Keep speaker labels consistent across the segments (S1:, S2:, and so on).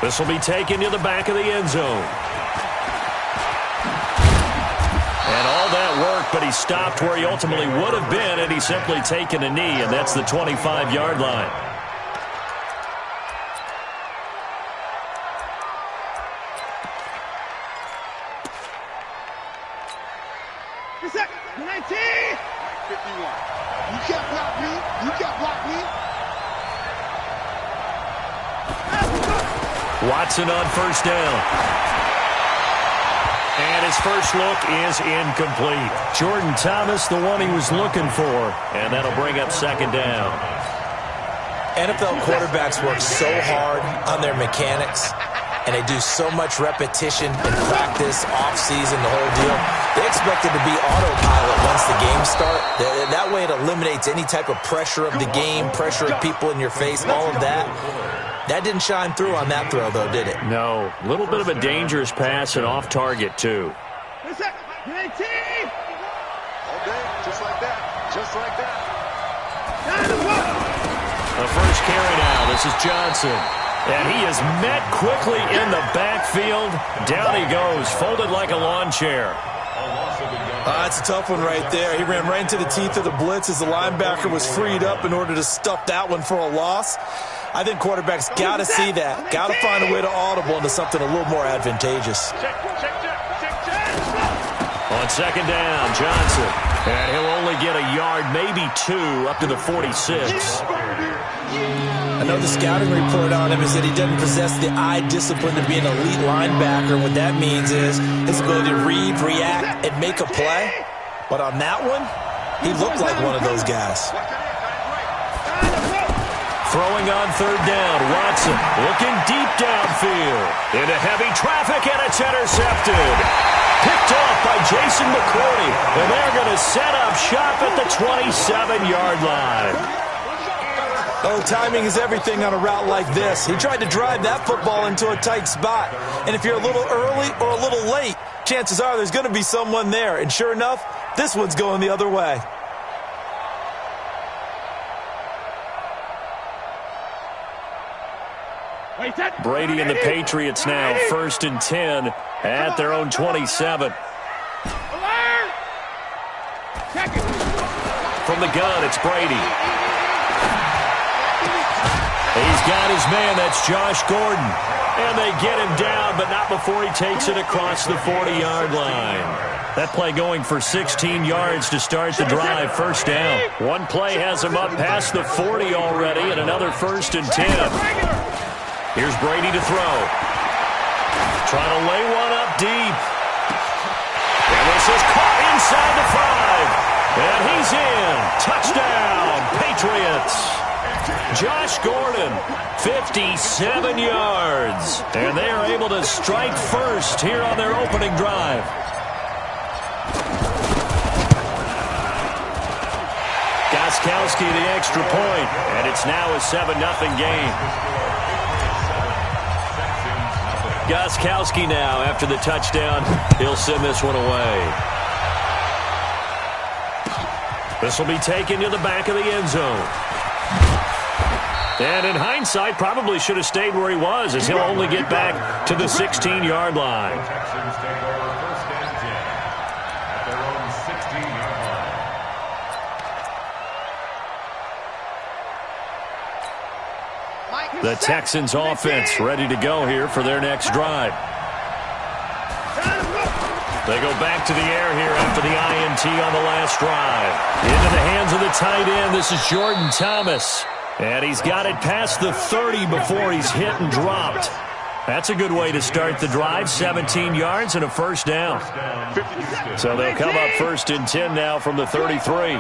S1: This will be taken to the back of the end zone. And all that work, but he stopped where he ultimately would have been had he simply taken a knee, and that's the 25-yard line.
S2: You can't block me. You can't block me.
S1: Watson on first down. And his first look is incomplete. Jordan Thomas, the one he was looking for. And that'll bring up second down.
S3: NFL quarterbacks work so hard on their mechanics, and they do so much repetition in practice, off-season, the whole deal. They expect it to be autopilot once the games start. That way it eliminates any type of pressure of the game, pressure of people in your face, all of that. That didn't shine through on that throw, though, did it?
S1: No. A little bit of a dangerous pass and off target, too.
S2: All day, just like that. Just like that.
S1: The first carry now. This is Johnson. And he is met quickly in the backfield. Down he goes, folded like a lawn chair.
S4: That's a tough one right there. He ran right into the teeth of the blitz as the linebacker was freed up in order to stuff that one for a loss. I think quarterbacks got to see that. Got to find a way to audible into something a little more advantageous.
S1: On second down, Johnson. And he'll only get a yard, maybe two, up to the 46.
S4: I know the scouting report on him is that he doesn't possess the eye discipline to be an elite linebacker. What that means is his ability to read, react, and make a play. But on that one, he looked like one of those guys.
S1: Throwing on third down, Watson looking deep downfield. Into heavy traffic, and it's intercepted. Picked off by Jason McCourty. And they're going to set up shop at the 27-yard line.
S4: Oh, timing is everything on a route like this. He tried to drive that football into a tight spot. And if you're a little early or a little late, chances are there's going to be someone there. And sure enough, this one's going the other way.
S1: Brady and the Patriots now first and 10 at their own 27. From the gun, it's Brady. He's got his man, that's Josh Gordon. And they get him down, but not before he takes it across the 40-yard line. That play going for 16 yards to start the drive, first down. One play has him up past the 40 already, and another first and 10. Here's Brady to throw. Trying to lay one up deep. And this is caught inside the 5. And he's in. Touchdown, Patriots. Josh Gordon, 57 yards. And they are able to strike first here on their opening drive. Gostkowski the extra point. And it's now a 7-0 game. Gostkowski now, after the touchdown, he'll send this one away. This will be taken to the back of the end zone. And in hindsight, probably should have stayed where he was, as he'll only get back to the 16-yard line. The Texans offense ready to go here for their next drive. They go back to the air here after the INT on the last drive. Into the hands of the tight end. This is Jordan Thomas. And he's got it past the 30 before he's hit and dropped. That's a good way to start the drive. 17 yards and a first down. So they'll come up first and 10 now from the 33.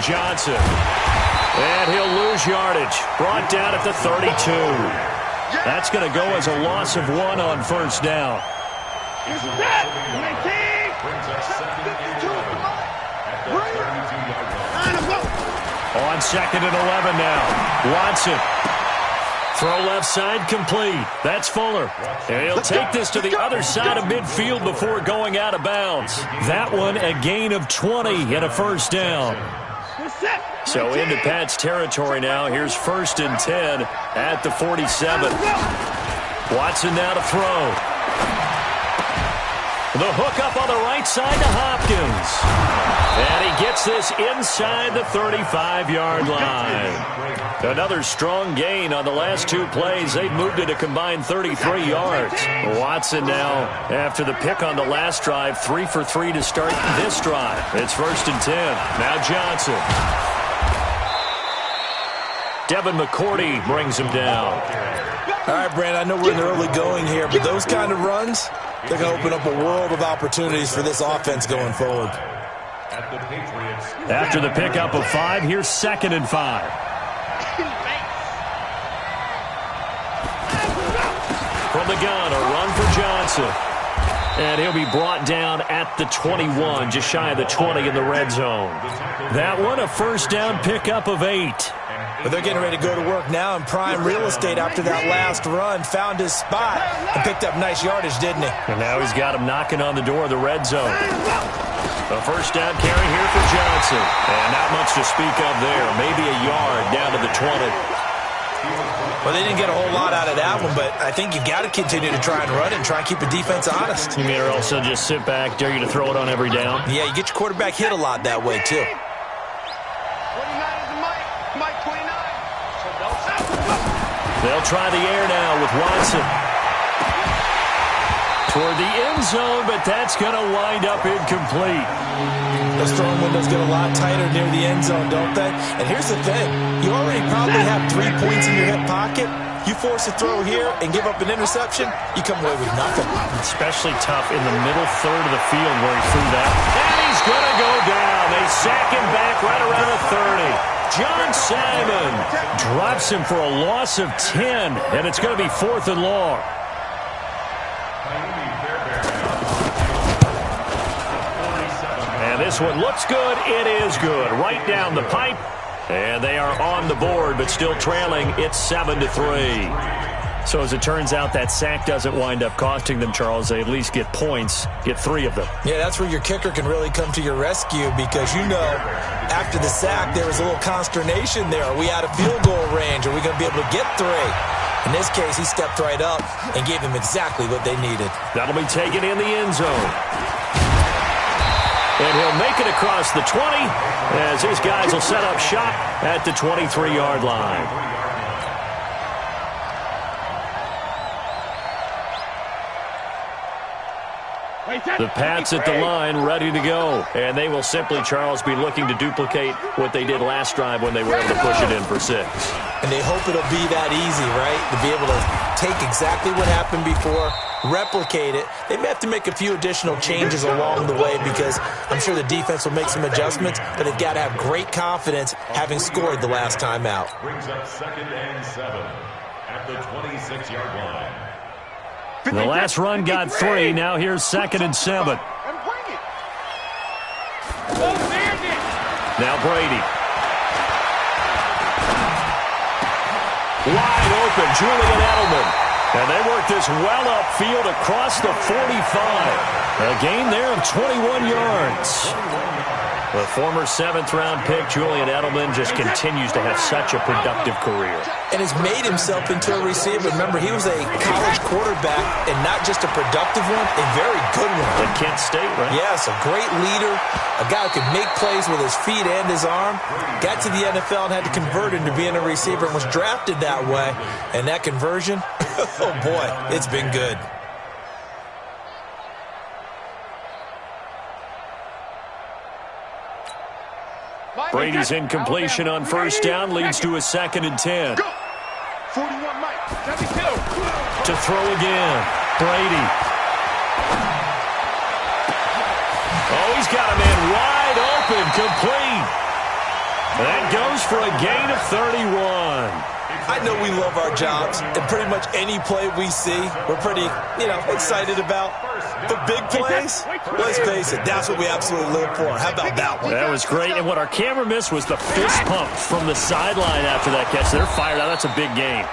S1: Johnson. And he'll lose yardage. Brought down at the 32. That's going to go as a loss of 1 on first down. On second and 11 now. Watson Throw left side complete. That's Fuller. And he'll take this to the other side of midfield before going out of bounds. That one a gain of 20 and a first down. So into Pat's territory now. Here's 1st and 10 at the 47. Watson now to throw. The hook up on the right side to Hopkins. And he gets this inside the 35-yard line. Another strong gain on the last 2 plays. They've moved it a combined 33 yards. Watson now, after the pick on the last drive, 3 for 3 to start this drive. It's 1st and 10. Now Johnson. Devin McCourty brings him down.
S4: All right, Brand, I know we're in the early going here, but those kind of runs, they're going to open up a world of opportunities for this offense going forward.
S1: After the pickup of 5, here's 2nd and 5. From the gun, a run for Johnson. And he'll be brought down at the 21, just shy of the 20 in the red zone. That one, a first down pickup of 8.
S4: But they're getting ready to go to work now in prime real estate after that last run. Found his spot and picked up nice yardage, didn't he?
S1: And now he's got him knocking on the door of the red zone. A first down carry here for Johnson. And not much to speak of there. Maybe a yard down to the 20.
S4: Well, they didn't get a whole lot out of that one, but I think you got to continue to try and run and try and keep the defense honest.
S1: You mean or also just sit back, dare you to throw it on every down?
S4: Yeah, you get your quarterback hit a lot that way, too.
S2: 29 is the Mike 29.
S1: They'll try the air now with Watson. Toward the end zone, but that's going to wind up incomplete.
S4: Those throwing windows get a lot tighter near the end zone, don't they? And here's the thing. You already probably have 3 points in your hip pocket. You force a throw here and give up an interception, you come away with nothing.
S1: Especially tough in the middle third of the field where he threw that. And he's going to go down. They sack him back right around the 30. John Simon drops him for a loss of 10, and it's going to be 4th and long. And this one looks good. It is good. Right down the pipe. And they are on the board, but still trailing. It's 7-3. So as it turns out, that sack doesn't wind up costing them, Charles. They at least get points, get 3 of them.
S4: Yeah, that's where your kicker can really come to your rescue because, you know, after the sack, there was a little consternation there. Are we out of field goal range? Are we going to be able to get 3? In this case, he stepped right up and gave them exactly what they needed.
S1: That'll be taken in the end zone. And he'll make it across the 20 as his guys will set up shop at the 23-yard line. The Pats at the line ready to go. And they will simply, Charles, be looking to duplicate what they did last drive when they were able to push it in for 6.
S4: And they hope it'll be that easy, right? To be able to take exactly what happened before, replicate it. They may have to make a few additional changes along the way because I'm sure the defense will make some adjustments, but they've got to have great confidence having scored the last time out.
S5: Brings up 2nd and 7 at the 26-yard line.
S1: The last run got 3. Now here's 2nd and 7. Now Brady. Wide open, Julian Edelman. And they work this well upfield across the 45. A gain there of 21 yards. The former 7th-round pick, Julian Edelman, just continues to have such a productive career.
S4: And has made himself into a receiver. Remember, he was a college quarterback, and not just a productive one, a very good one.
S1: At Kent State, right?
S4: Yes, a great leader, a guy who could make plays with his feet and his arm. Got to the NFL and had to convert into being a receiver and was drafted that way. And that conversion, oh boy, it's been good.
S1: Brady's incompletion on first down leads to a 2nd and 10.
S2: 41 Mike.
S1: To throw again. Brady. Oh, he's got a man wide open, complete. That goes for a gain of 31.
S4: I know we love our jobs, and pretty much any play we see, we're pretty, excited about. The big plays, let's face it, that's what we absolutely live for. How about that one?
S1: That was great, and what our camera missed was the fist pump from the sideline after that catch. They're fired out. That's a big game.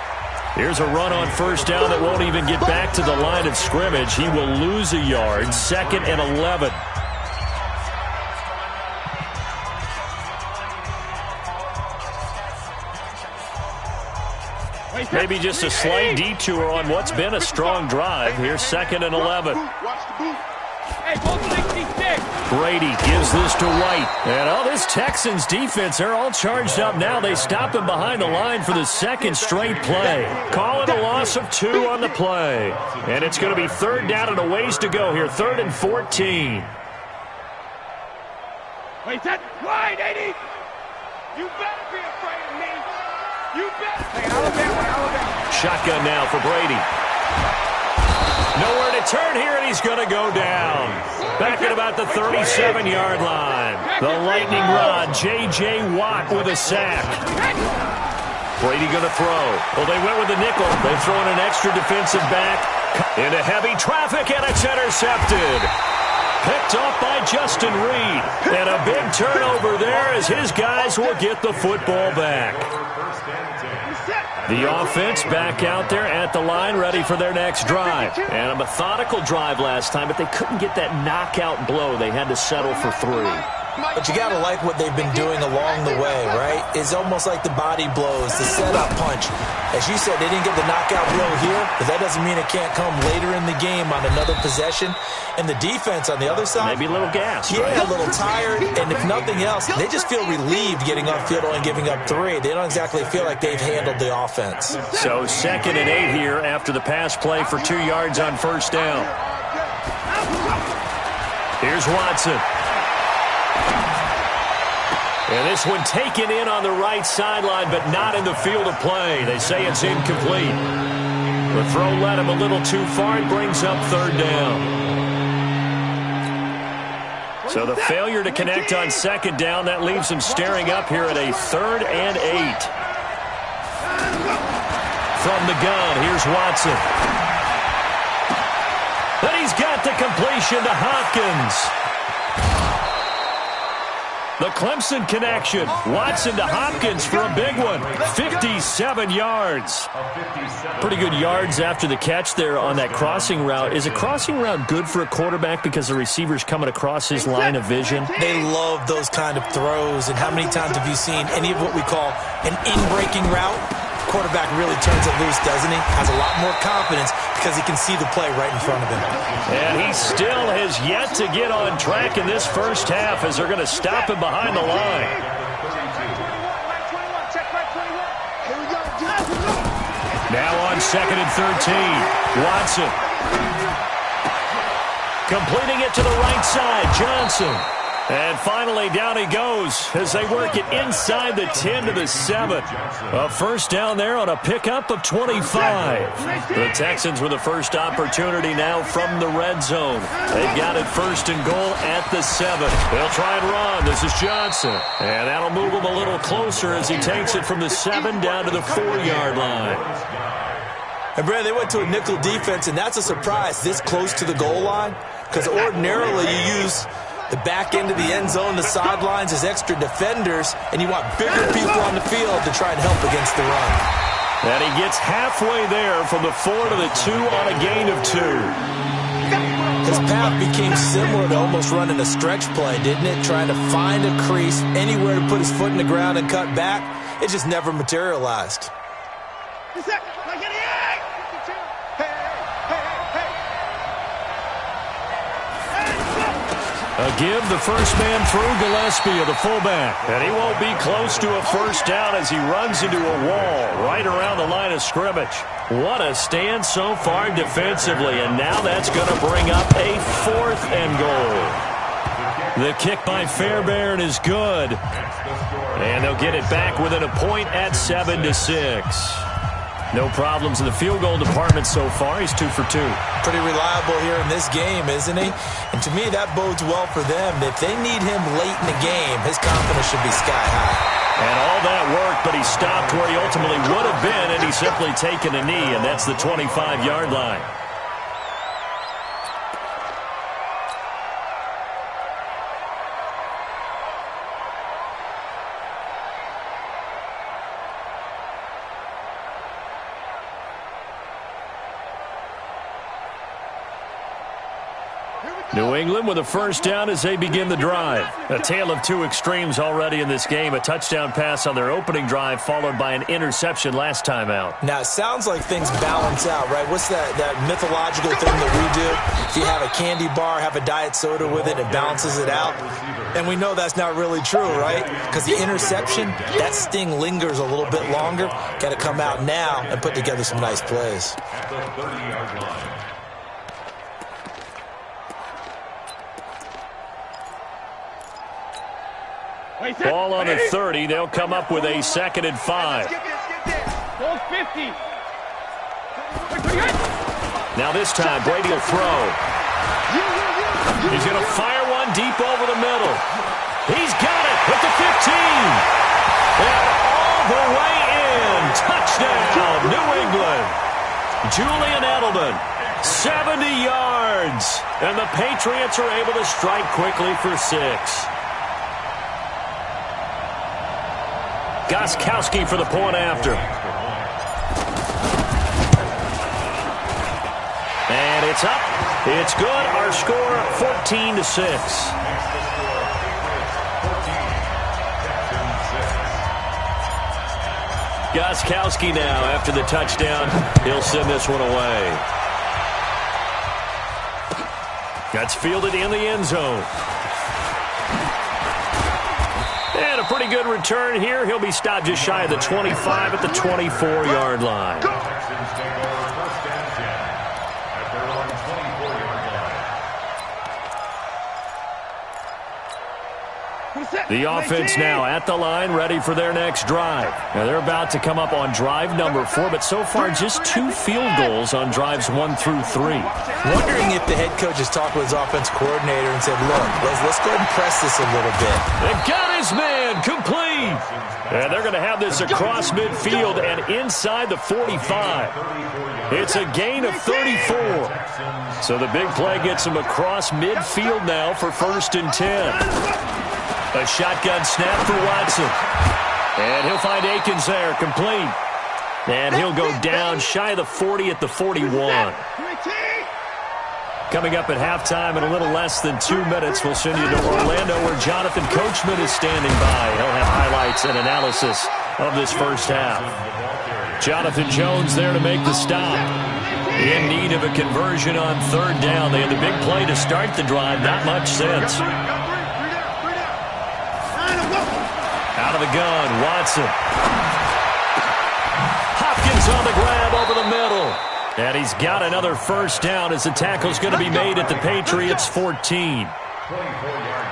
S1: Here's a run on first down that won't even get back to the line of scrimmage. He will lose a yard. 2nd and 11. Maybe just a slight detour on what's been a strong drive. Here's 2nd and 11. Brady gives this to White. And this Texans defense, they're all charged up now. They stop him behind the line for the 2nd straight play. Call it a loss of 2 on the play. And it's going to be 3rd down and a ways to go here. 3rd and 14.
S2: Wait, that wide, 80. You better be afraid of me. You better. Hey, Alabama.
S1: Shotgun now for Brady. Nowhere to turn here, and he's going to go down. Back at about the 37-yard line. The lightning rod, J.J. Watt with a sack. Brady going to throw. Well, they went with the nickel. They've thrown an extra defensive back into heavy traffic, and it's intercepted. Picked off by Justin Reed. And a big turnover there as his guys will get the football back. The offense back out there at the line, ready for their next drive. And a methodical drive last time, but they couldn't get that knockout blow. They had to settle for 3.
S3: But you got to like what they've been doing along the way, right? It's almost like the body blows, the setup punch. As you said, they didn't get the knockout blow here, but that doesn't mean it can't come later in the game on another possession. And the defense on the other side,
S1: maybe a little gas.
S3: Yeah, right? A little tired. And if nothing else, they just feel relieved getting upfield and giving up 3. They don't exactly feel like they've handled the offense.
S1: So 2nd and 8 here after the pass play for 2 yards on first down. Here's Watson. And this one taken in on the right sideline, but not in the field of play. They say it's incomplete. The throw led him a little too far. It brings up 3rd down. So the failure to connect on 2nd down, that leaves him staring up here at a 3rd and 8. From the gun, here's Watson. And he's got the completion to Hopkins. The Clemson connection. Watson to Hopkins for a big one. 57 yards. Pretty good yards after the catch there on that crossing route. Is a crossing route good for a quarterback because the receiver's coming across his line of vision?
S3: They love those kind of throws. And how many times have you seen any of what we call an in-breaking route? Quarterback really turns it loose, doesn't he? Has a lot more confidence because he can see the play right in front of him.
S1: And he still has yet to get on track in this first half as they're going to stop him behind the line. Now on 2nd and 13, Watson. Completing it to the right side, Johnson. And finally, down he goes as they work it inside the 10 to the 7. A first down there on a pickup of 25. The Texans with the first opportunity now from the red zone. They've got it 1st and goal at the 7. They'll try and run. This is Johnson. And that'll move him a little closer as he takes it from the 7 down to the 4-yard line.
S3: And, Brad, they went to a nickel defense, and that's a surprise this close to the goal line because ordinarily you use the back end of the end zone, the sidelines as extra defenders, and you want bigger people on the field to try and help against the run.
S1: And he gets halfway there from the 4 to the 2 on a gain of 2.
S3: His path became similar to almost running a stretch play, didn't it? Trying to find a crease, anywhere to put his foot in the ground and cut back. It just never materialized.
S1: A give the first man through Gillespie of the fullback. And he won't be close to a first down as he runs into a wall right around the line of scrimmage. What a stand so far defensively. And now that's going to bring up a 4th and goal. The kick by Fairbairn is good. And they'll get it back within a point at 7-6. No problems in the field goal department so far. He's 2 for 2.
S3: Pretty reliable here in this game, isn't he? And to me, that bodes well for them. If they need him late in the game, his confidence should be sky high.
S1: And all that work, but he stopped where he ultimately would have been, and he's simply taken a knee, and that's the 25-yard line. New England with a first down as they begin the drive. A tale of two extremes already in this game. A touchdown pass on their opening drive followed by an interception last time out.
S4: Now, it sounds like things balance out, right? What's that mythological thing that we do? If you have a candy bar, have a diet soda with it, it balances it out. And we know that's not really true, right? Because the interception, that sting lingers a little bit longer. Got to come out now and put together some nice plays.
S5: At the 30-yard line.
S1: Ball on the 30. They'll come up with a 2nd and 5.
S2: Goal 50.
S1: Now this time, Brady will throw. He's going to fire one deep over the middle. He's got it at the 15. And all the way in. Touchdown, New England. Julian Edelman, 70 yards. And the Patriots are able to strike quickly for 6. Gostkowski for the point after. And it's up. It's good. Our score 14-6. Gostkowski now after the touchdown. He'll send this one away. That's fielded in the end zone. And a pretty good return here. He'll be stopped just shy of the 25 at the 24-yard line.
S5: Texans take over first and 10 at their own 24-yard line.
S1: The offense now at the line, ready for their next drive. Now they're about to come up on drive number 4, but so far just 2 field goals on drives 1 through 3.
S4: Wondering if the head coach has talked with his offense coordinator and said, look, let's go ahead and press this a little bit.
S1: They've got his man complete. And they're going to have this across midfield and inside the 45. It's a gain of 34. So the big play gets him across midfield now for 1st and 10. A shotgun snap for Watson. And he'll find Akins there, complete. And he'll go down shy of the 40 at the 41. Coming up at halftime in a little less than 2 minutes, we'll send you to Orlando where Jonathan Coachman is standing by. He'll have highlights and analysis of this first half. Jonathan Jones there to make the stop. In need of a conversion on 3rd down. They had the big play to start the drive. Not much sense. Out of the gun, Watson. Hopkins on the grab over the middle. And he's got another first down as the tackle's going to be made at the Patriots' 14.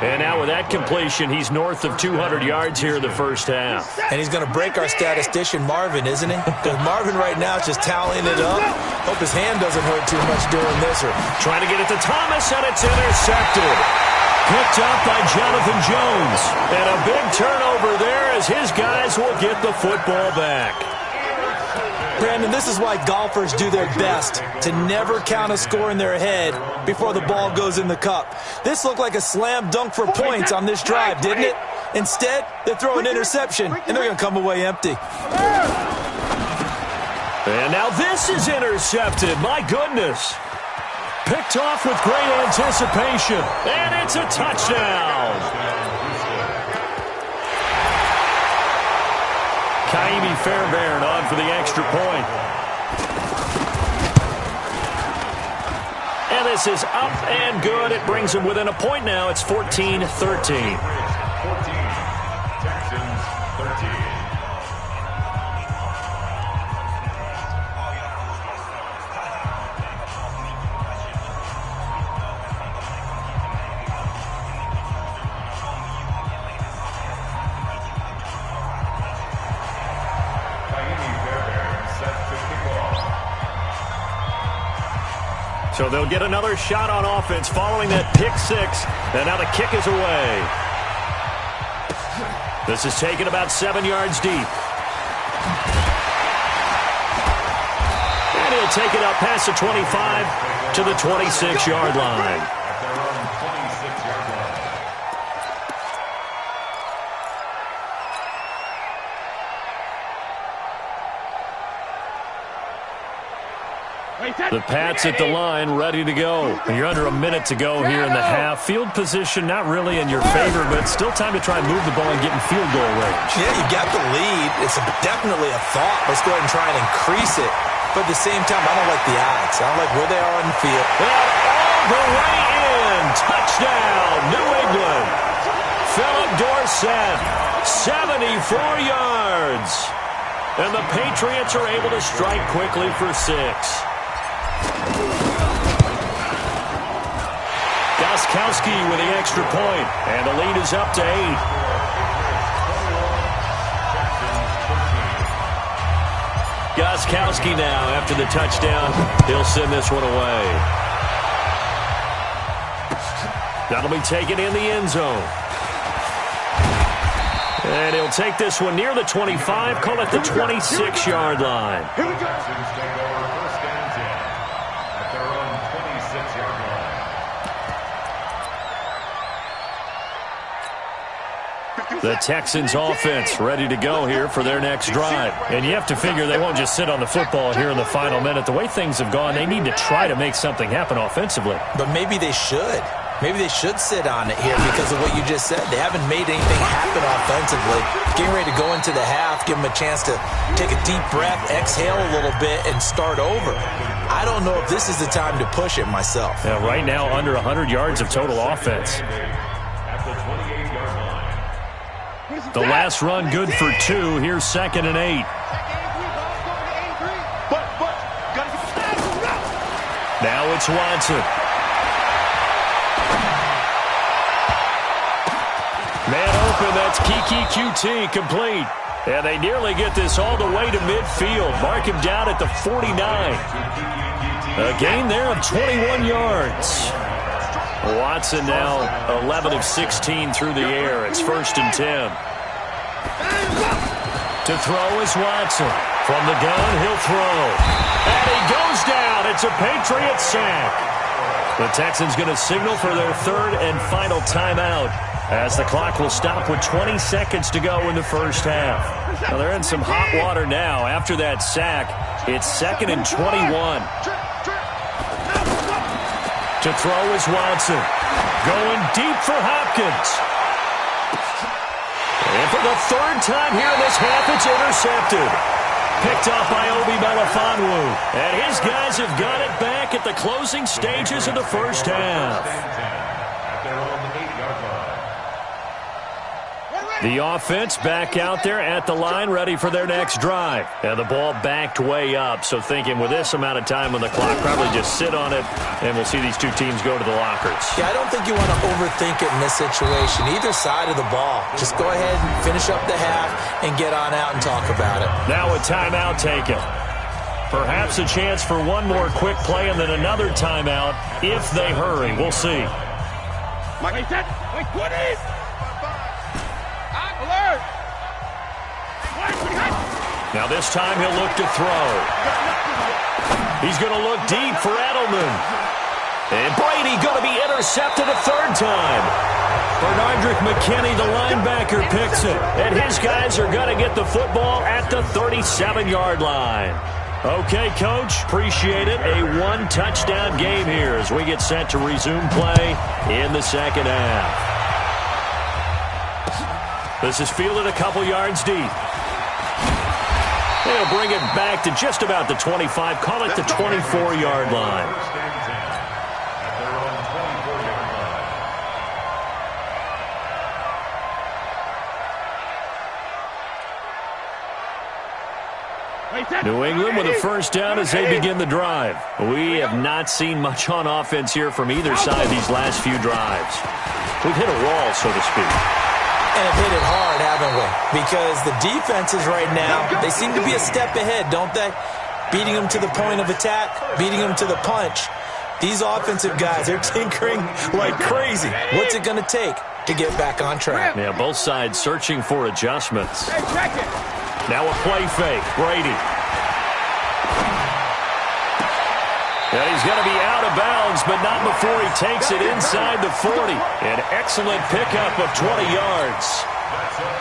S1: And now with that completion, he's north of 200 yards here in the first half.
S4: And he's going to break our statistician, Marvin, isn't he? Because Marvin right now is just tallying it up. Hope his hand doesn't hurt too much doing this.
S1: Trying to get it to Thomas, and it's intercepted. Picked up by Jonathan Jones. And a big turnover there as his guys will get the football back.
S4: Brandon, this is why golfers do their best to never count a score in their head before the ball goes in the cup. This looked like a slam dunk for points on this drive, didn't it? Instead, they throw an interception, and they're going to come away empty.
S1: And now this is intercepted. My goodness. Picked off with great anticipation. And it's a touchdown. Kaimi Fairbairn on for the extra point. And this is up and good. It brings him within a point now. It's 14-13.
S5: 14, Texans 13.
S1: So they'll get another shot on offense following that pick 6. And now the kick is away. This is taken about 7 yards deep. And he'll take it up past the 25 to the 26-yard line.
S5: At their own 26-yard line.
S1: The Pats at the line, ready to go. You're under a minute to go here in the half. Field position not really in your favor, but still time to try and move the ball and get in field goal range.
S3: Yeah, you got the lead. It's definitely a thought. Let's go ahead and try and increase it. But at the same time, I don't like the odds. I don't like where they are on the field.
S1: All the way in. Touchdown, New England. Philip Dorsett, 74 yards. And the Patriots are able to strike quickly for 6. Gostkowski with the extra point, and the lead is up to 8. Gostkowski now after the touchdown. He'll send this one away. That'll be taken in the end zone. And he'll take this one near the 25, call it the 26-yard line.
S5: Here we go. Texans take over first and 10 at their own 26-yard line.
S1: The Texans offense ready to go here for their next drive. And you have to figure they won't just sit on the football here in the final minute. The way things have gone, they need to try to make something happen offensively.
S3: But maybe they should. Maybe they should sit on it here because of what you just said. They haven't made anything happen offensively. Getting ready to go into the half, give them a chance to take a deep breath, exhale a little bit, and start over. I don't know if this is the time to push it myself.
S1: Yeah, right now, under 100 yards of total offense.
S5: At the 28-yard line.
S1: The last run good for 2. Here's 2nd and 8. Now it's Watson. Man open, that's Kiki QT complete. And they nearly get this all the way to midfield. Mark him down at the 49. A gain there of 21 yards. Watson now 11 of 16 through the air. It's 1st and 10. To throw is Watson. From the gun, he'll throw. And he goes down. It's a Patriot sack. The Texans going to signal for their 3rd and final timeout, as the clock will stop with 20 seconds to go in the first half. Now they're in some hot water now. After that sack, it's 2nd and 21. To throw is Watson. Going deep for Hopkins. And for the 3rd time here in this half, it's intercepted. Picked off by Obi Melifonwu. And his guys have got it back at the closing stages of the first half.
S5: At their own 8-yard line.
S1: The offense back out there at the line, ready for their next drive. And the ball backed way up, so thinking with this amount of time on the clock, probably just sit on it, and we'll see these two teams go to the lockers.
S3: Yeah, I don't think you want to overthink it in this situation, either side of the ball. Just go ahead and finish up the half and get on out and talk about it.
S1: Now a timeout taken. Perhaps a chance for one more quick play and then another timeout if they hurry. We'll see.
S2: Mike, set. Mike, 20. Alert.
S1: Now this time he'll look to throw. He's going to look deep for Edelman. And Brady going to be intercepted a 3rd time. Bernardrick McKinney, the linebacker, picks it. And his guys are going to get the football at the 37-yard line. Okay, Coach, appreciate it. A 1-touchdown game here as we get set to resume play in the second half. This is fielded a couple yards deep. They'll bring it back to just about the 25. Call it the 24-yard line.
S5: First and 10 at their own 24-yard line.
S1: New England with a first down as they begin the drive. We have not seen much on offense here from either side these last few drives. We've hit a wall, so to speak.
S3: And have hit it hard, haven't we? Because the defenses right now, they seem to be a step ahead, don't they? Beating them to the point of attack, beating them to the punch. These offensive guys, they're tinkering like crazy. What's it going to take to get back on track?
S1: Yeah, both sides searching for adjustments. Now a play fake. Brady. And he's going to be out of bounds, but not before he takes it inside the 40. An excellent pickup of 20 yards.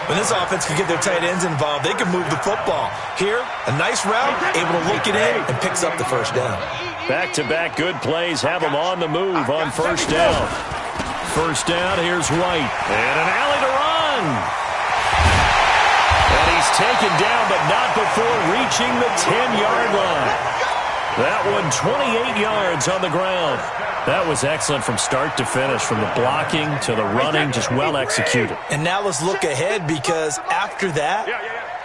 S4: When this offense can get their tight ends involved, they can move the football. Here, a nice route, able to look it in, and picks up the first down.
S1: Back-to-back good plays have them on the move on first down. First down, here's White. And an alley to run. And he's taken down, but not before reaching the 10-yard line. That one, 28 yards on the ground. That was excellent from start to finish, from the blocking to the running, just well executed.
S4: And now let's look ahead, because after that,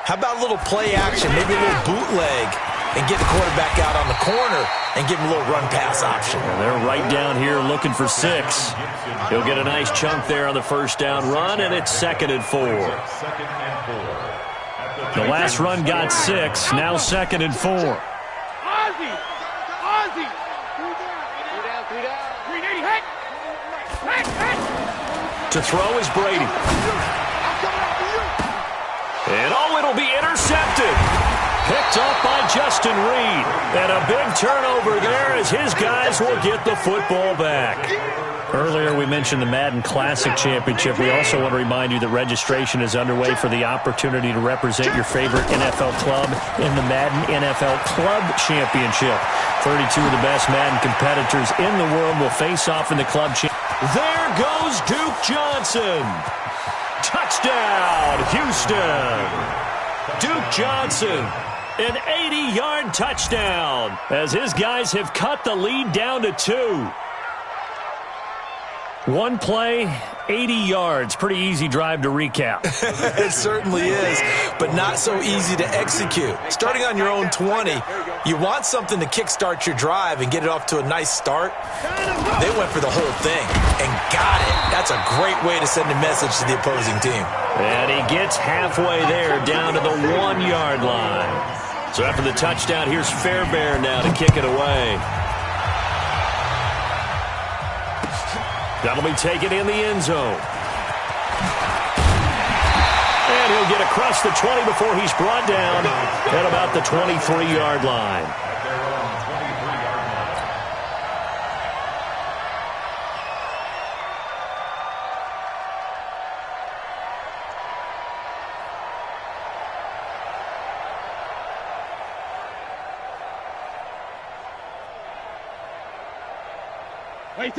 S4: how about a little play action, maybe a little bootleg, and get the quarterback out on the corner and give him a little run-pass option.
S1: And they're right down here looking for 6. He'll get a nice chunk there on the first down run, and it's 2nd and 4. The last run got 6, now 2nd and 4.
S2: Ozzy! Ozzy! 3 down. 380, heck!
S1: To throw is Brady. And it'll be intercepted. Picked up by Justin Reed. And a big turnover there as his guys will get the football back. Earlier we mentioned the Madden Classic Championship. We also want to remind you that registration is underway for the opportunity to represent your favorite NFL club in the Madden NFL Club Championship. 32 of the best Madden competitors in the world will face off in the club championship. There goes Duke Johnson. Touchdown, Houston. Duke Johnson, an 80-yard touchdown as his guys have cut the lead down to 2. One play, 80 yards. Pretty easy drive to recap.
S4: It certainly is, but not so easy to execute. Starting on your own 20, you want something to kickstart your drive and get it off to a nice start. They went for the whole thing and got it. That's a great way to send a message to the opposing team.
S1: And he gets halfway there, down to the 1-yard line. So after the touchdown, here's Fairbairn now to kick it away. That'll be taken in the end zone. And he'll get across the 20 before he's brought down at about the 23-yard line.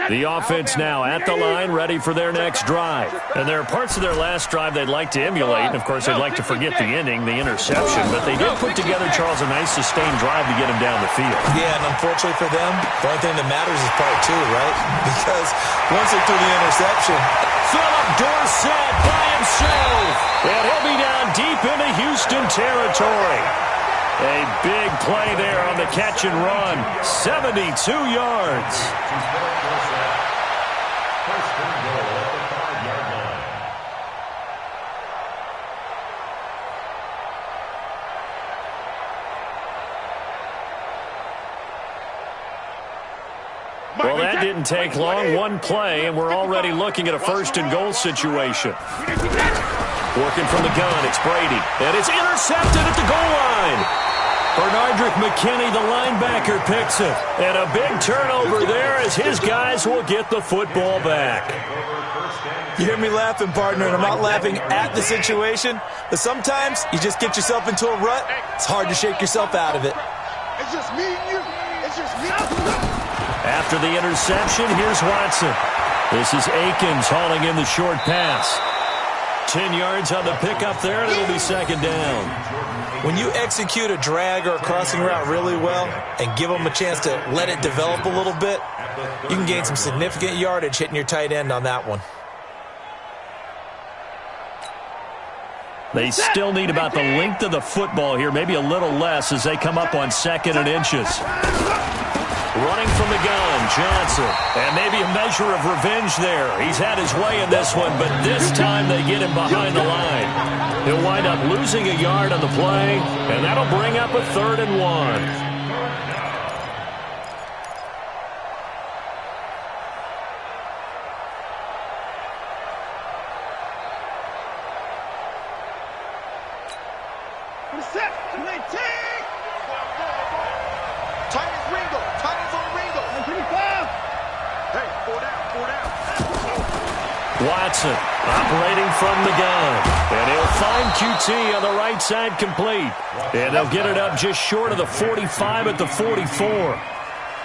S1: The offense now at the line, ready for their next drive. And there are parts of their last drive they'd like to emulate. And, of course, they'd like to forget the ending, the interception. But they did put together, Charles, a nice sustained drive to get him down the field.
S4: Yeah, and unfortunately for them, the only thing that matters is part 2, right? Because once they threw the interception,
S1: Philip Dorsett by himself. And he'll be down deep into Houston territory. A big play there on the catch and run. 72 yards. Well, that didn't take long. One play, and we're already looking at a 1st and goal situation. Working from the gun, it's Brady. And it's intercepted at the goal line. Bernardrick McKinney, the linebacker, picks it. And a big turnover there as his guys will get the football back.
S4: You hear me laughing, partner, and I'm not laughing at the situation, but sometimes you just get yourself into a rut. It's hard to shake yourself out of it.
S2: It's just me and you. It's just me.
S1: After the interception, here's Watson. This is Akins hauling in the short pass. 10 yards on the pickup there, and it'll be 2nd down.
S4: When you execute a drag or a crossing route really well and give them a chance to let it develop a little bit, you can gain some significant yardage hitting your tight end on that one.
S1: They still need about the length of the football here, maybe a little less as they come up on 2nd and inches. Running from the gun, Johnson. And maybe a measure of revenge there. He's had his way in this one, but this time they get him behind the line. He'll wind up losing a yard on the play, and that'll bring up a 3rd and 1. Watson operating from the gun. And he'll find QT on the right side complete. And they'll get it up just short of the 45 at the 44.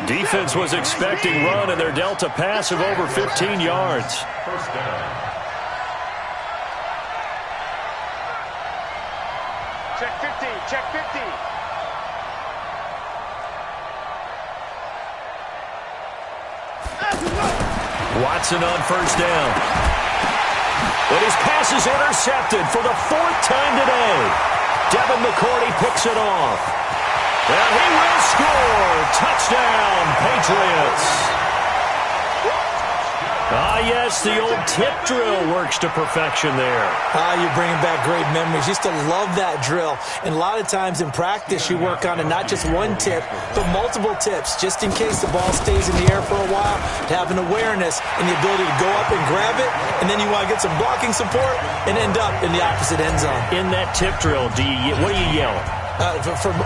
S1: Defense was expecting run, and they're dealt a pass of over 15 yards.
S5: First down.
S2: Check 50. Check 50.
S1: Watson on first down. But his pass is intercepted for the 4th time today. Devin McCourty picks it off. And he will score. Touchdown, Patriots. Ah, yes, the old tip drill works to perfection there.
S4: You're bringing back great memories. Used to love that drill. And a lot of times in practice, you work on it, not just one tip, but multiple tips, just in case the ball stays in the air for a while, to have an awareness and the ability to go up and grab it, and then you want to get some blocking support and end up in the opposite end zone.
S1: In that tip drill, what do you yell?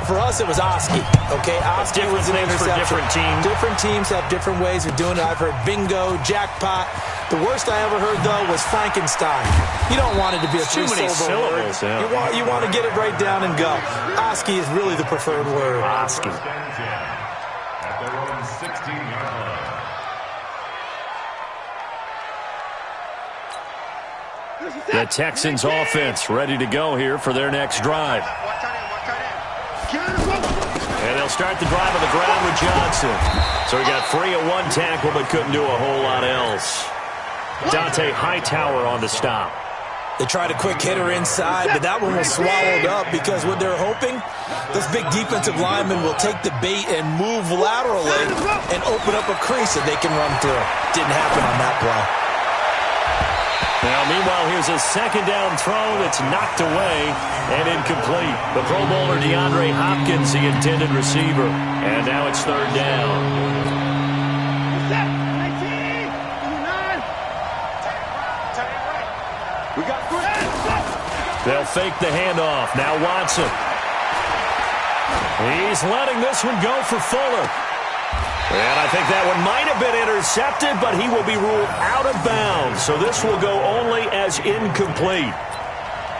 S4: For us, it was Oski. Okay, Oski was an interception.
S1: For different teams.
S4: Different teams have different ways of doing it. I've heard bingo, jackpot. The worst I ever heard, though, was Frankenstein. You don't want it to be a
S1: too many syllables. Yeah.
S4: You want to get it right down and go. Oski is really the preferred word.
S1: Oski.
S5: At their own 16-yard line.
S1: The Texans offense ready to go here for their next drive. And they'll start the drive on the ground with Johnson. So he got free of one tackle but couldn't do a whole lot else. Dante Hightower on the stop.
S4: They tried a quick hitter inside, but that one was swallowed up because what they're hoping, those big defensive linemen will take the bait and move laterally and open up a crease that they can run through. Didn't happen on that play.
S1: Now, meanwhile, here's a second down throw that's knocked away and incomplete. The Pro Bowler DeAndre Hopkins, the intended receiver. And now it's third down. They'll fake the handoff. Now Watson. He's letting this one go for Fuller. And I think that one might have been intercepted, but he will be ruled out of bounds. So this will go only as incomplete.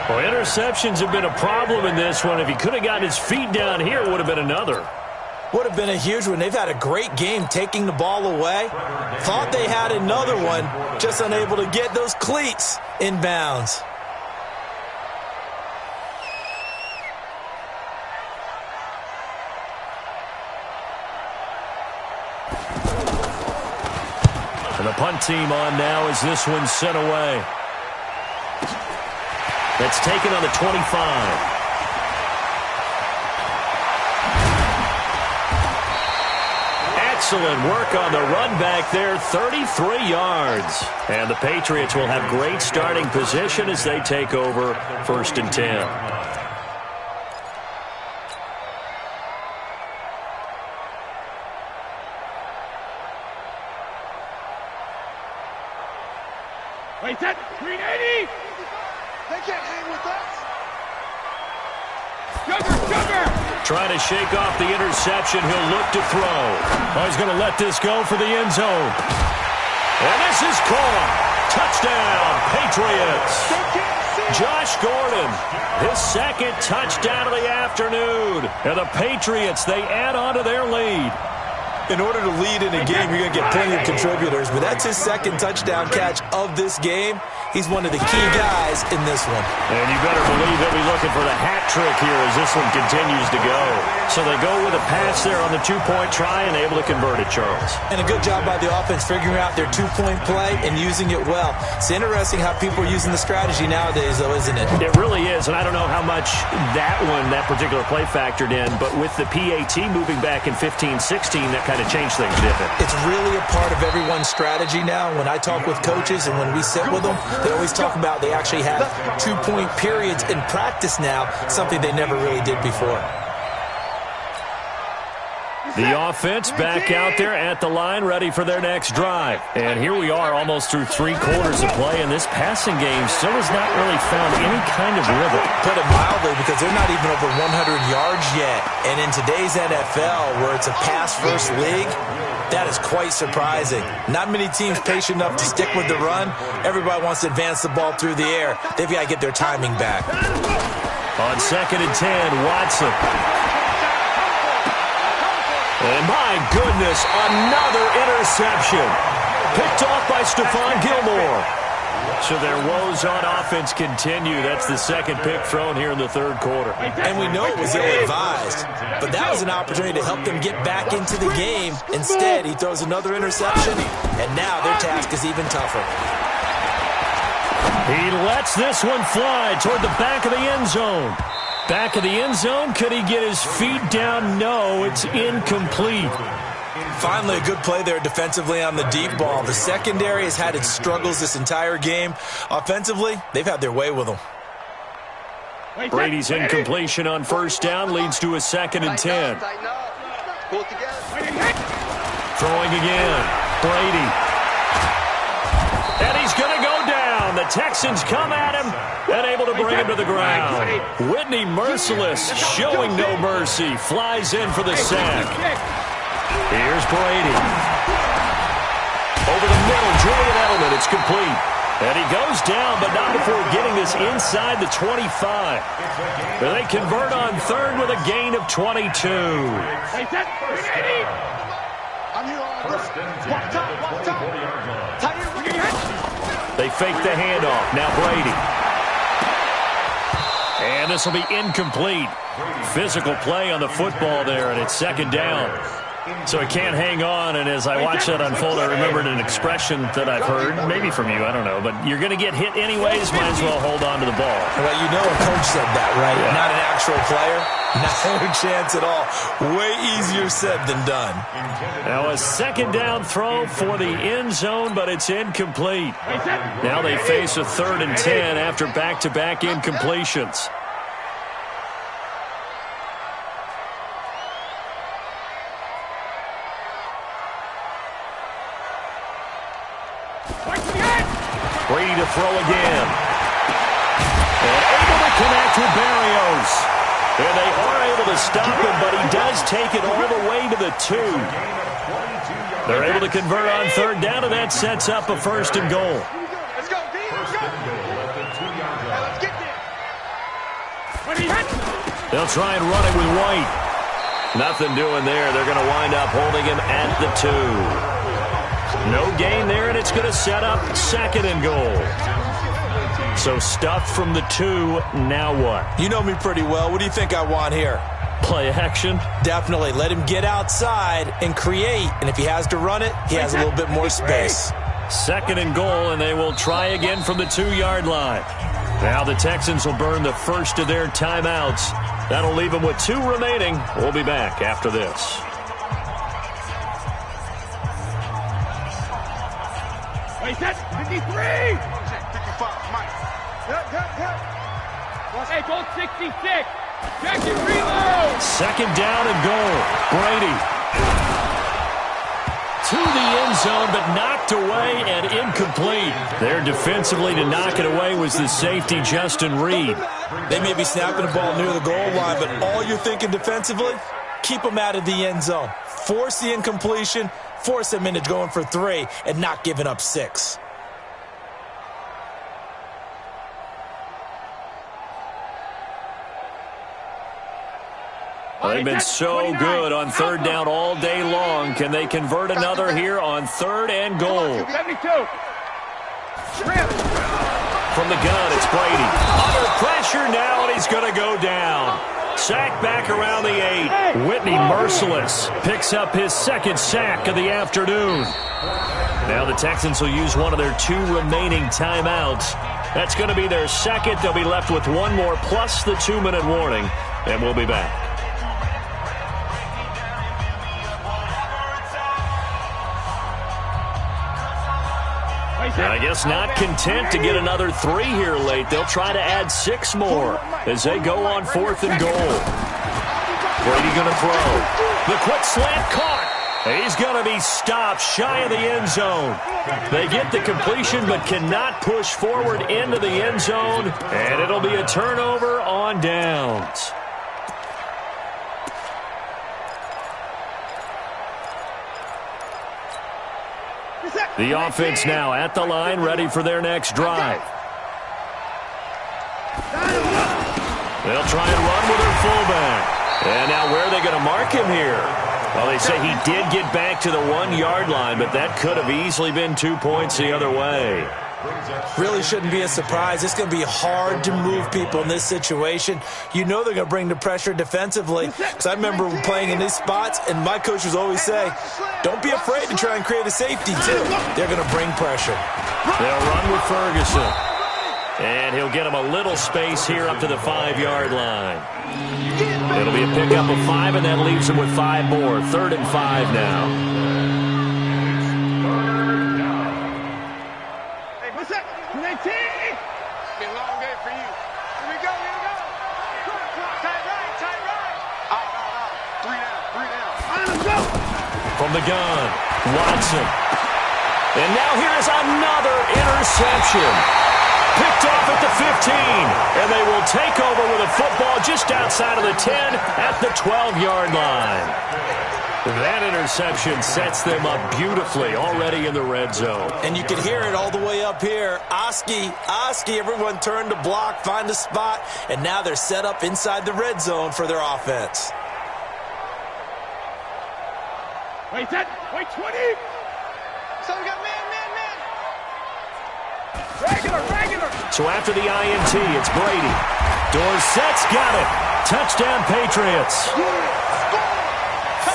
S1: Well, interceptions have been a problem in this one. If he could have gotten his feet down here, it would have been another.
S4: Would have been a huge one. They've had a great game taking the ball away. Thought they had another one, just unable to get those cleats in bounds.
S1: And the punt team on now as this one's sent away. It's taken on the 25. Excellent work on the run back there, 33 yards. And the Patriots will have great starting position as they take over 1st and 10.
S2: Wait, that 380! They can't hang with us. Sugar!
S1: Trying to shake off the interception. He'll look to throw. Oh, he's going to let this go for the end zone. And this is caught. Touchdown, Patriots. Josh Gordon, his 2nd touchdown of the afternoon. And the Patriots, they add on to their lead.
S4: In order to lead in a game, you're going to get plenty of contributors, but that's his 2nd touchdown catch of this game. He's one of the key guys in this one.
S1: And you better believe he'll be looking for the hat trick here as this one continues to go. So they go with a pass there on the 2-point try and able to convert it, Charles.
S4: And a good job by the offense figuring out their 2-point play and using it well. It's interesting how people are using the strategy nowadays, though, isn't it?
S1: It really is, and I don't know how much that particular play factored in, but with the PAT moving back in 15-16, that kind of changed things, didn't it?
S4: It's really a part of everyone's strategy now. When I talk with coaches and when we sit with them, they always talk about they actually have 2-point periods in practice now, something they never really did before.
S1: The offense back out there at the line, ready for their next drive. And here we are almost through 3 quarters of play, and this passing game still has not really found any kind of rhythm.
S4: Put it mildly, because they're not even over 100 yards yet. And in today's NFL, where it's a pass-first league,
S3: That is quite surprising. Not many teams patient enough to stick with the run. Everybody wants to advance the ball through the air. They've got to get their timing back.
S1: On 2nd and 10, Watson. And my goodness, another interception. Picked off by Stephon Gilmore. So their woes on offense continue. That's the second pick thrown here in the third quarter.
S3: And we know it was ill-advised, but that was an opportunity to help them get back into the game. Instead, he throws another interception, and now their task is even tougher.
S1: He lets this one fly toward the back of the end zone. Back of the end zone, could he get his feet down? No, it's incomplete.
S3: Finally, a good play there defensively on the deep ball. The secondary has had its struggles this entire game. Offensively, they've had their way with them.
S1: Brady's incompletion on first down leads to a 2nd and 10. Throwing again. Brady. And he's going to go down. The Texans come at him and able to bring him to the ground. Whitney Merciless, showing no mercy, flies in for the sack. Here's Brady. Over the middle, Julian Edelman. It's complete. And he goes down, but not before getting this inside the 25. And they convert on third with a gain of 22. They fake the handoff. Now Brady. And this will be incomplete. Physical play on the football there, and it's 2nd down. So he can't hang on, and as I watch that unfold, I remembered an expression that I've heard, maybe from you, I don't know, but you're going to get hit anyways, might as well hold on to the ball.
S3: Well, you know a coach said that, right? Yeah. Not an actual player. No chance at all. Way easier said than done.
S1: Now a 2nd down throw for the end zone, but it's incomplete. Now they face a 3rd and 10 after back-to-back incompletions. Brady to throw again. And able to connect with Barrios. And they are able to stop him, but he does take it all the way to the 2. They're able to convert on 3rd down, and that sets up a 1st and goal.
S2: Let's go, D. Let's go. Let's get there.
S1: They'll try and run it with White. Nothing doing there. They're going to wind up holding him at the 2. No gain there, and it's going to set up 2nd and goal. So stuffed from the 2, now what?
S3: You know me pretty well. What do you think I want here?
S1: Play action?
S3: Definitely. Let him get outside and create. And if he has to run it, he has a little bit more space.
S1: 2nd and goal, and they will try again from the 2-yard line. Now the Texans will burn the first of their timeouts. That'll leave them with 2 remaining. We'll be back after this.
S2: Set 53. Hey, goal 66. Check it, reload.
S1: 2nd down and goal. Brady to the end zone, but knocked away and incomplete. There defensively to knock it away was the safety, Justin Reed.
S3: They may be snapping the ball near the goal line, but all you're thinking defensively, keep them out of the end zone. Force the incompletion, force them into going for 3, and not giving up 6.
S1: Well, they've been so good on 3rd down all day long. Can they convert another here on 3rd and goal?
S2: 72.
S1: From the gun, it's Brady. Under pressure now, and he's going to go down. Sack back around the 8. Whitney Merciless picks up his 2nd sack of the afternoon. Now the Texans will use one of their 2 remaining timeouts. That's going to be their 2nd. They'll be left with 1 more plus the 2-minute warning, and we'll be back. I guess not content to get another 3 here late. They'll try to add 6 more as they go on 4th and goal. Brady going to throw. The quick slant caught. He's going to be stopped shy of the end zone. They get the completion but cannot push forward into the end zone, and it'll be a turnover on downs. The offense now at the line, ready for their next drive. They'll try and run with their fullback. And now where are they going to mark him here? Well, they say he did get back to the 1-yard line, but that could have easily been 2 points the other way.
S4: Really shouldn't be a surprise. It's going to be hard to move people in this situation. You know they're going to bring the pressure defensively. Because I remember playing in these spots, and my coaches always say, don't be afraid to try and create a safety, too. They're going to bring pressure.
S1: They'll run with Ferguson. And he'll get him a little space here up to the 5-yard line. It'll be a pickup of 5, and that leaves him with 5 more. 3rd and 5 now.
S2: Be a long day for you. Here we go, here we go. Tight right. Out. 3 down. All right, let's go.
S1: From the gun, Watson. And now here's another interception. Picked off at the 15. And they will take over with a football just outside of the 10 at the 12-yard line. That interception sets them up beautifully already in the red zone.
S4: And you can hear it all the way up here. Oski, everyone turned to block, find a spot, and now they're set up inside the red zone for their offense.
S2: Wait, 20. So we got man. Regular.
S1: So after the INT, it's Brady. Dorsett's got it. Touchdown, Patriots.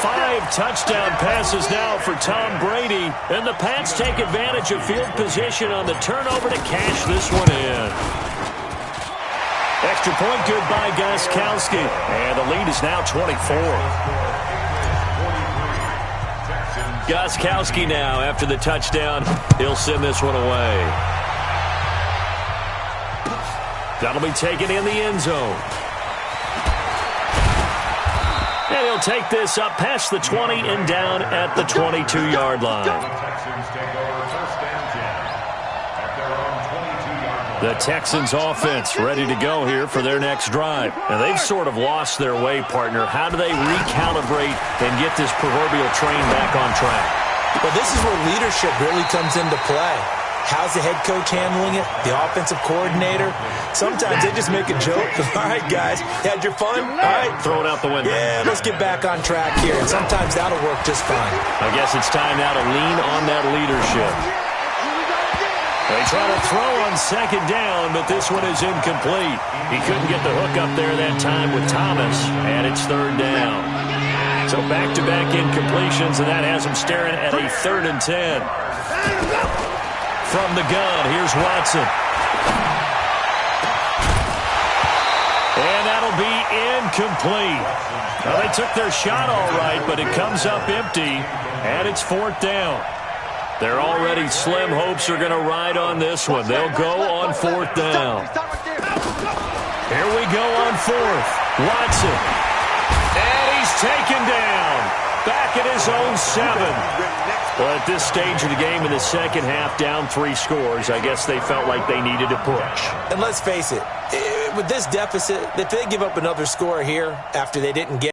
S1: 5 touchdown passes now for Tom Brady. And the Pats take advantage of field position on the turnover to cash this one in. Extra point good by Gostkowski. And the lead is now 24. Gostkowski now after the touchdown. He'll send this one away. That'll be taken in the end zone. And he'll take this up past the 20 and down at the 22-yard line. The Texans offense ready to go here for their next drive. And they've sort of lost their way, partner. How do they recalibrate and get this proverbial train back on track?
S4: Well, this is where leadership really comes into play. How's the head coach handling it? The offensive coordinator? Sometimes they just make a joke. All right, guys, you had your fun? All right.
S1: Throw it out the window.
S4: Yeah, let's get back on track here. And sometimes that'll work just fine.
S1: I guess it's time now to lean on that leadership. They try to throw on 2nd down, but this one is incomplete. He couldn't get the hook up there that time with Thomas, and it's 3rd down. So back-to-back incompletions, and that has him staring at a 3rd and 10. From the gun, here's Watson. And that'll be incomplete. Well, they took their shot all right, but it comes up empty, and it's 4th down. Their already slim hopes are going to ride on this one. They'll go on 4th down. Here we go on 4th. Watson. And he's taken down. Back at his own 7. Well, at this stage of the game in the second half, down 3 scores, I guess they felt like they needed to push.
S4: And let's face it, with this deficit, if they give up another score here after they didn't get